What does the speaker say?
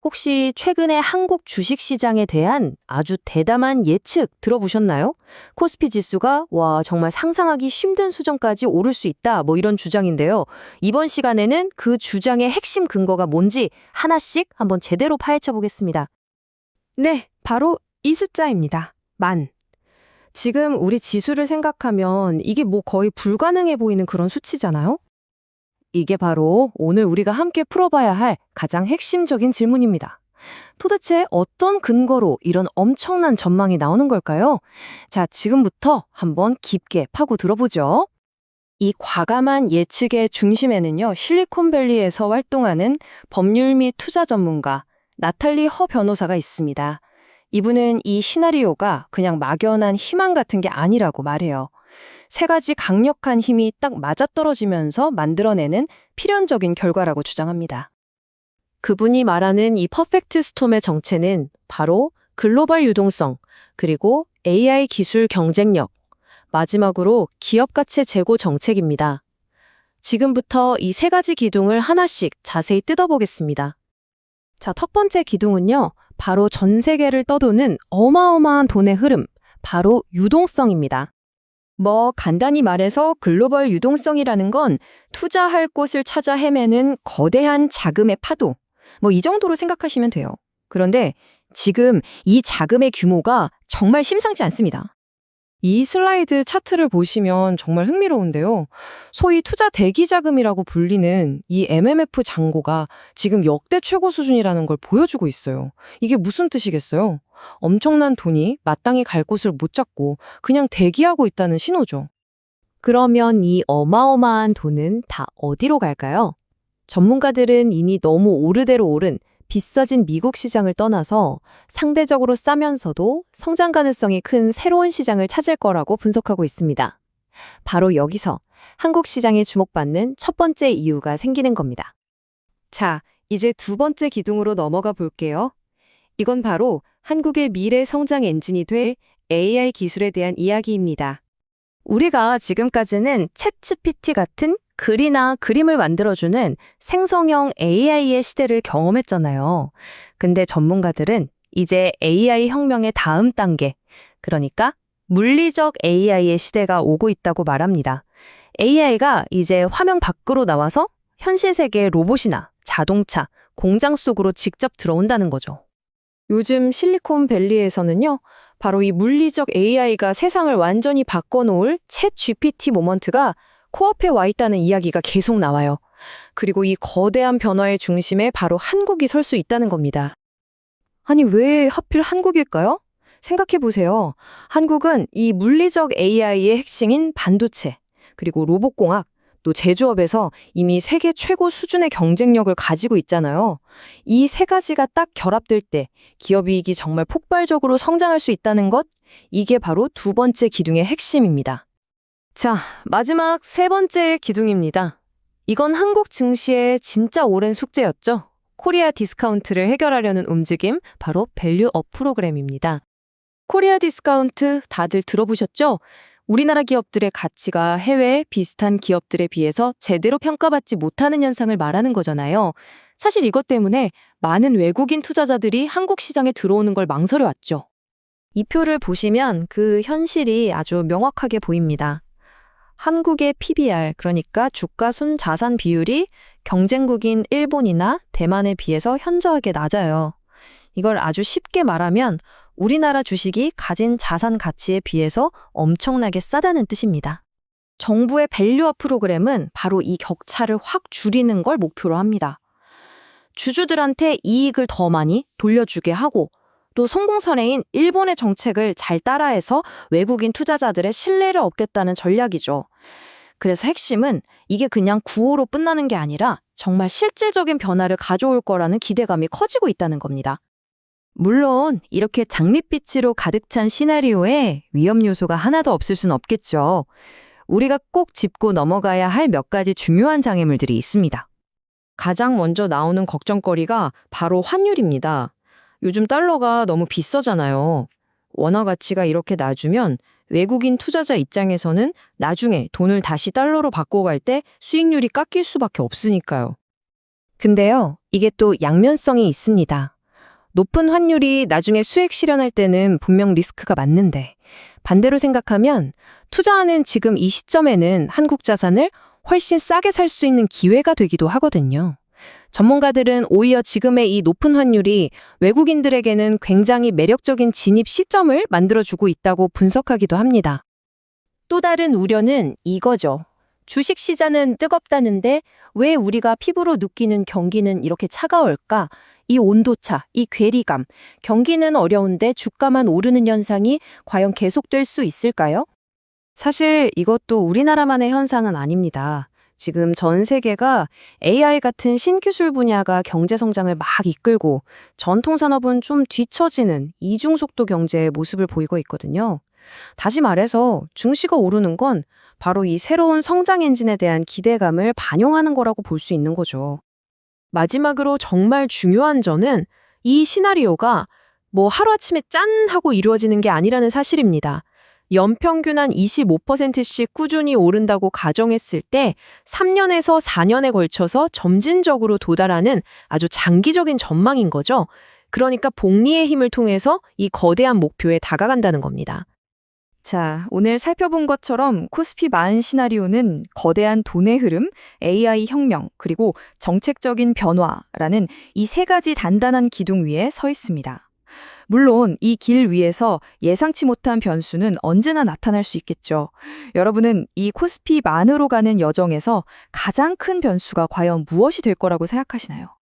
혹시 최근에 한국 주식시장에 대한 아주 대담한 예측 들어보셨나요? 코스피 지수가 정말 상상하기 힘든 수준까지 오를 수 있다 이런 주장인데요. 이번 시간에는 그 주장의 핵심 근거가 뭔지 하나씩 한번 제대로 파헤쳐 보겠습니다. 네, 바로 이 숫자입니다. 만. 지금 우리 지수를 생각하면 이게 거의 불가능해 보이는 그런 수치잖아요? 이게 바로 오늘 우리가 함께 풀어봐야 할 가장 핵심적인 질문입니다. 도대체 어떤 근거로 이런 엄청난 전망이 나오는 걸까요? 자, 지금부터 한번 깊게 파고 들어보죠. 이 과감한 예측의 중심에는요, 실리콘밸리에서 활동하는 법률 및 투자 전문가 나탈리 허 변호사가 있습니다. 이분은 이 시나리오가 그냥 막연한 희망 같은 게 아니라고 말해요. 세 가지 강력한 힘이 딱 맞아떨어지면서 만들어내는 필연적인 결과라고 주장합니다. 그분이 말하는 이 퍼펙트 스톰의 정체는 바로 글로벌 유동성, 그리고 AI 기술 경쟁력, 마지막으로 기업 가치 제고 정책입니다. 지금부터 이 세 가지 기둥을 하나씩 자세히 뜯어보겠습니다. 자, 첫 번째 기둥은요, 바로 전 세계를 떠도는 어마어마한 돈의 흐름, 바로 유동성입니다. 간단히 말해서 글로벌 유동성이라는 건 투자할 곳을 찾아 헤매는 거대한 자금의 파도, 이 정도로 생각하시면 돼요. 그런데 지금 이 자금의 규모가 정말 심상치 않습니다. 이 슬라이드 차트를 보시면 정말 흥미로운데요. 소위 투자 대기 자금이라고 불리는 이 MMF 잔고가 지금 역대 최고 수준이라는 걸 보여주고 있어요. 이게 무슨 뜻이겠어요? 엄청난 돈이 마땅히 갈 곳을 못 찾고 그냥 대기하고 있다는 신호죠. 그러면 이 어마어마한 돈은 다 어디로 갈까요? 전문가들은 이미 너무 오르대로 오른 비싸진 미국 시장을 떠나서 상대적으로 싸면서도 성장 가능성이 큰 새로운 시장을 찾을 거라고 분석하고 있습니다. 바로 여기서 한국 시장이 주목받는 첫 번째 이유가 생기는 겁니다. 자, 이제 두 번째 기둥으로 넘어가 볼게요. 이건 바로 한국의 미래 성장 엔진이 될 AI 기술에 대한 이야기입니다. 우리가 지금까지는 챗GPT 같은 글이나 그림을 만들어주는 생성형 AI의 시대를 경험했잖아요. 근데 전문가들은 이제 AI 혁명의 다음 단계, 그러니까 물리적 AI의 시대가 오고 있다고 말합니다. AI가 이제 화면 밖으로 나와서 현실 세계의 로봇이나 자동차, 공장 속으로 직접 들어온다는 거죠. 요즘 실리콘밸리에서는요, 바로 이 물리적 AI가 세상을 완전히 바꿔놓을 챗 GPT 모먼트가 코앞에 와 있다는 이야기가 계속 나와요. 그리고 이 거대한 변화의 중심에 바로 한국이 설 수 있다는 겁니다. 아니, 왜 하필 한국일까요? 생각해보세요. 한국은 이 물리적 AI의 핵심인 반도체, 그리고 로봇공학, 또 제조업에서 이미 세계 최고 수준의 경쟁력을 가지고 있잖아요. 이 세 가지가 딱 결합될 때 기업 이익이 정말 폭발적으로 성장할 수 있다는 것, 이게 바로 두 번째 기둥의 핵심입니다. 자, 마지막 세 번째 기둥입니다. 이건 한국 증시의 진짜 오랜 숙제였죠. 코리아 디스카운트를 해결하려는 움직임, 바로 밸류업 프로그램입니다. 코리아 디스카운트 다들 들어보셨죠? 우리나라 기업들의 가치가 해외 비슷한 기업들에 비해서 제대로 평가받지 못하는 현상을 말하는 거잖아요. 사실 이것 때문에 많은 외국인 투자자들이 한국 시장에 들어오는 걸 망설여왔죠. 이 표를 보시면 그 현실이 아주 명확하게 보입니다. 한국의 PBR, 그러니까 주가 순 자산 비율이 경쟁국인 일본이나 대만에 비해서 현저하게 낮아요. 이걸 아주 쉽게 말하면 우리나라 주식이 가진 자산 가치에 비해서 엄청나게 싸다는 뜻입니다. 정부의 밸류업 프로그램은 바로 이 격차를 확 줄이는 걸 목표로 합니다. 주주들한테 이익을 더 많이 돌려주게 하고 또 성공 사례인 일본의 정책을 잘 따라해서 외국인 투자자들의 신뢰를 얻겠다는 전략이죠. 그래서 핵심은 이게 그냥 구호로 끝나는 게 아니라 정말 실질적인 변화를 가져올 거라는 기대감이 커지고 있다는 겁니다. 물론 이렇게 장밋빛으로 가득 찬 시나리오에 위험 요소가 하나도 없을 순 없겠죠. 우리가 꼭 짚고 넘어가야 할 몇 가지 중요한 장애물들이 있습니다. 가장 먼저 나오는 걱정거리가 바로 환율입니다. 요즘 달러가 너무 비싸잖아요. 원화 가치가 이렇게 낮으면 외국인 투자자 입장에서는 나중에 돈을 다시 달러로 바꿔갈 때 수익률이 깎일 수밖에 없으니까요. 근데요, 이게 또 양면성이 있습니다. 높은 환율이 나중에 수익 실현할 때는 분명 리스크가 맞는데, 반대로 생각하면 투자하는 지금 이 시점에는 한국 자산을 훨씬 싸게 살 수 있는 기회가 되기도 하거든요. 전문가들은 오히려 지금의 이 높은 환율이 외국인들에게는 굉장히 매력적인 진입 시점을 만들어주고 있다고 분석하기도 합니다. 또 다른 우려는 이거죠. 주식 시장은 뜨겁다는데 왜 우리가 피부로 느끼는 경기는 이렇게 차가울까? 이 온도차, 이 괴리감, 경기는 어려운데 주가만 오르는 현상이 과연 계속될 수 있을까요? 사실 이것도 우리나라만의 현상은 아닙니다. 지금 전 세계가 AI 같은 신기술 분야가 경제 성장을 막 이끌고 전통 산업은 좀 뒤처지는 이중속도 경제의 모습을 보이고 있거든요. 다시 말해서 증시가 오르는 건 바로 이 새로운 성장 엔진에 대한 기대감을 반영하는 거라고 볼 수 있는 거죠. 마지막으로 정말 중요한 점은 이 시나리오가 뭐 하루아침에 짠 하고 이루어지는 게 아니라는 사실입니다. 연평균 한 25%씩 꾸준히 오른다고 가정했을 때 3년에서 4년에 걸쳐서 점진적으로 도달하는 아주 장기적인 전망인 거죠. 그러니까 복리의 힘을 통해서 이 거대한 목표에 다가간다는 겁니다. 자, 오늘 살펴본 것처럼 코스피 만 시나리오는 거대한 돈의 흐름, AI 혁명, 그리고 정책적인 변화라는 이 세 가지 단단한 기둥 위에 서 있습니다. 물론 이 길 위에서 예상치 못한 변수는 언제나 나타날 수 있겠죠. 여러분은 이 코스피 만으로 가는 여정에서 가장 큰 변수가 과연 무엇이 될 거라고 생각하시나요?